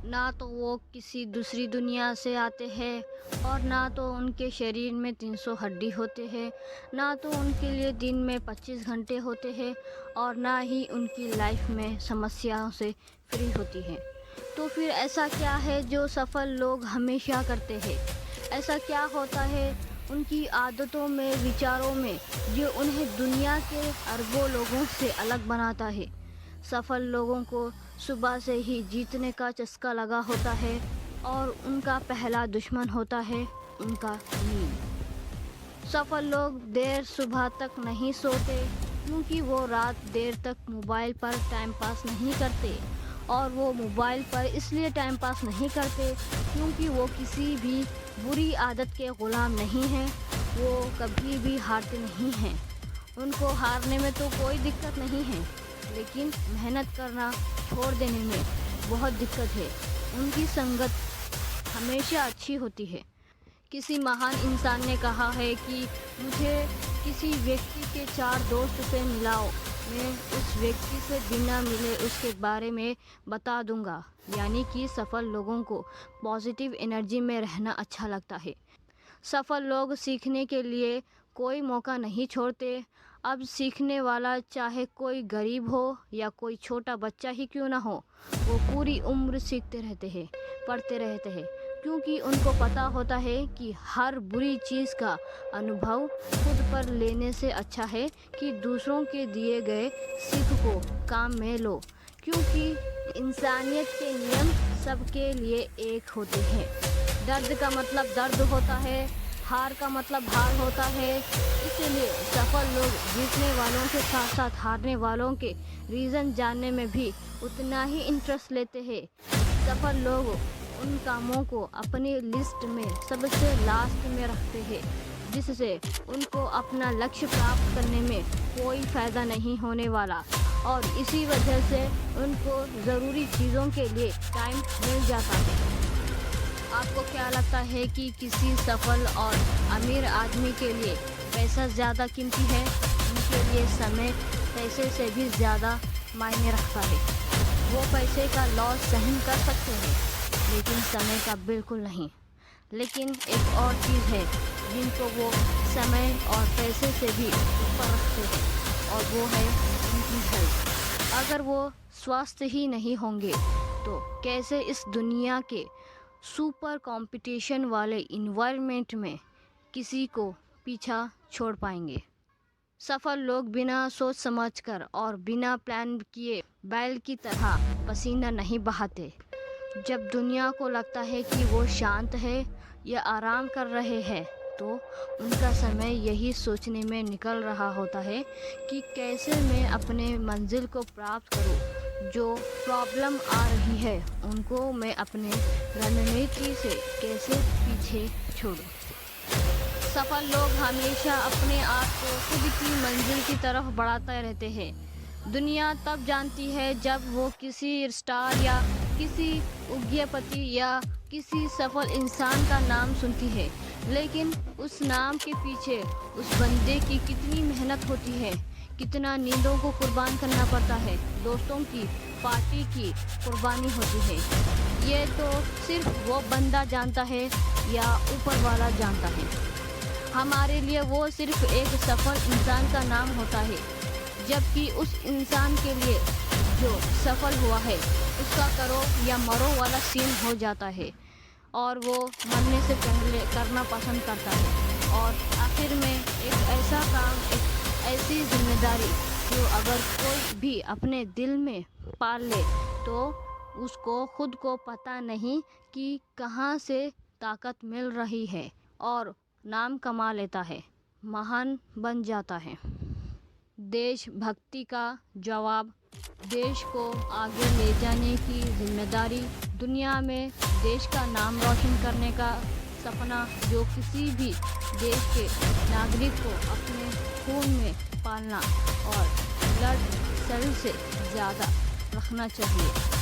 ना तो वो किसी दूसरी दुनिया से आते हैं और ना तो उनके शरीर में 300 हड्डी होते हैं, ना तो उनके लिए दिन में 25 घंटे होते हैं और ना ही उनकी लाइफ में समस्याओं से फ्री होती है। तो फिर ऐसा क्या है जो सफल लोग हमेशा करते हैं? ऐसा क्या होता है उनकी आदतों में, विचारों में, जो उन्हें दुनिया के अरबों लोगों से अलग बनाता है? सफल लोगों को सुबह से ही जीतने का चस्का लगा होता है और उनका पहला दुश्मन होता है उनका नींद। सफल लोग देर सुबह तक नहीं सोते क्योंकि वो रात देर तक मोबाइल पर टाइम पास नहीं करते, और वो मोबाइल पर इसलिए टाइम पास नहीं करते क्योंकि वो किसी भी बुरी आदत के ग़ुलाम नहीं हैं। वो कभी भी हारते नहीं हैं। उनको हारने में तो कोई दिक्कत नहीं है, लेकिन मेहनत करना छोड़ देने में बहुत दिक्कत है। उनकी संगत हमेशा अच्छी होती है। किसी महान इंसान ने कहा है कि मुझे किसी व्यक्ति के 4 दोस्त से मिलाओ, मैं उस व्यक्ति से बिना मिले उसके बारे में बता दूंगा। यानी कि सफल लोगों को पॉजिटिव एनर्जी में रहना अच्छा लगता है। सफल लोग सीखने के लिए कोई मौका नहीं छोड़ते। अब सीखने वाला चाहे कोई गरीब हो या कोई छोटा बच्चा ही क्यों ना हो, वो पूरी उम्र सीखते रहते हैं, पढ़ते रहते हैं, क्योंकि उनको पता होता है कि हर बुरी चीज़ का अनुभव खुद पर लेने से अच्छा है कि दूसरों के दिए गए सीख को काम में लो, क्योंकि इंसानियत के नियम सबके लिए एक होते हैं। दर्द का मतलब दर्द होता है, हार का मतलब हार होता है। इसलिए सफल लोग जीतने वालों के साथ साथ हारने वालों के रीज़न जानने में भी उतना ही इंटरेस्ट लेते हैं। सफल लोग उन कामों को अपनी लिस्ट में सबसे लास्ट में रखते हैं जिससे उनको अपना लक्ष्य प्राप्त करने में कोई फ़ायदा नहीं होने वाला, और इसी वजह से उनको ज़रूरी चीज़ों के लिए टाइम मिल जाता है। आपको क्या लगता है कि किसी सफल और अमीर आदमी के लिए पैसा ज़्यादा कीमती है? उनके लिए समय पैसे से भी ज़्यादा मायने रखता है। वो पैसे का लॉस सहन कर सकते हैं, लेकिन समय का बिल्कुल नहीं। लेकिन एक और चीज़ है जिनको वो समय और पैसे से भी ऊपर रखते हैं, और वो है उनकी हेल्थ। अगर वो स्वस्थ ही नहीं होंगे तो कैसे इस दुनिया के सुपर कंपटीशन वाले इन्वायरमेंट में किसी को पीछा छोड़ पाएंगे? सफल लोग बिना सोच समझकर और बिना प्लान किए बैल की तरह पसीना नहीं बहाते। जब दुनिया को लगता है कि वो शांत है या आराम कर रहे हैं, तो उनका समय यही सोचने में निकल रहा होता है कि कैसे मैं अपने मंजिल को प्राप्त करूं। जो प्रॉब्लम आ रही है उनको मैं अपने रणनीति से कैसे पीछे छोड़ूं। सफल लोग हमेशा अपने आप को खुद की मंजिल की तरफ बढ़ाते रहते हैं। दुनिया तब जानती है जब वो किसी स्टार या किसी उद्योगपति या किसी सफल इंसान का नाम सुनती है, लेकिन उस नाम के पीछे उस बंदे की कितनी मेहनत होती है, कितना नींदों को कुर्बान करना पड़ता है, दोस्तों की पार्टी की कुर्बानी होती है। ये तो सिर्फ वो बंदा जानता है या ऊपर वाला जानता है। हमारे लिए वो सिर्फ एक सफल इंसान का नाम होता है, जबकि उस इंसान के लिए जो सफल हुआ है उसका करो या मरो वाला सीन हो जाता है, और वो मरने से पहले करना पसंद करता है। और आखिर में एक ऐसा काम, एक ऐसी जिम्मेदारी जो अगर कोई भी अपने दिल में पाल ले तो उसको खुद को पता नहीं कि कहाँ से ताकत मिल रही है, और नाम कमा लेता है, महान बन जाता है। देशभक्ति का जवाब, देश को आगे ले जाने की जिम्मेदारी, दुनिया में देश का नाम रोशन करने का सपना जो किसी भी देश के नागरिक को अपने खून में पालना और ब्लड सेल से ज़्यादा रखना चाहिए।